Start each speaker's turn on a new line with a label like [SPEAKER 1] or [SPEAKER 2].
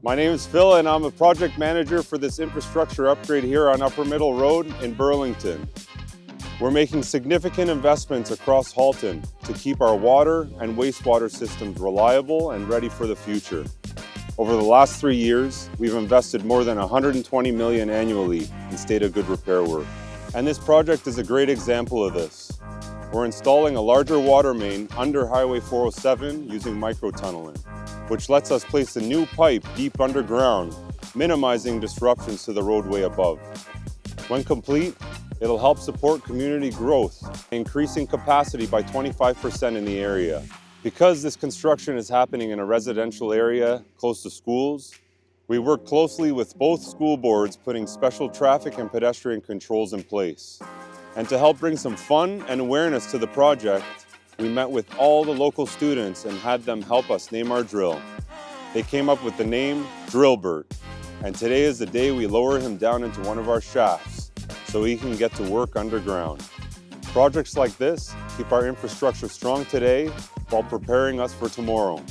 [SPEAKER 1] My name is Phil and I'm a project manager for this infrastructure upgrade here on Upper Middle Road in Burlington. We're making significant investments across Halton to keep our water and wastewater systems reliable and ready for the future. Over the last 3 years, we've invested more than $120 million annually in state of good repair work. And this project is a great example of this. We're installing a larger water main under Highway 407 using microtunneling, which lets us place a new pipe deep underground, minimizing disruptions to the roadway above. When complete, it'll help support community growth, increasing capacity by 25% in the area. Because this construction is happening in a residential area close to schools, we work closely with both school boards putting special traffic and pedestrian controls in place. And to help bring some fun and awareness to the project, we met with all the local students and had them help us name our drill. They came up with the name Drillbert, and today is the day we lower him down into one of our shafts so he can get to work underground. Projects like this keep our infrastructure strong today while preparing us for tomorrow.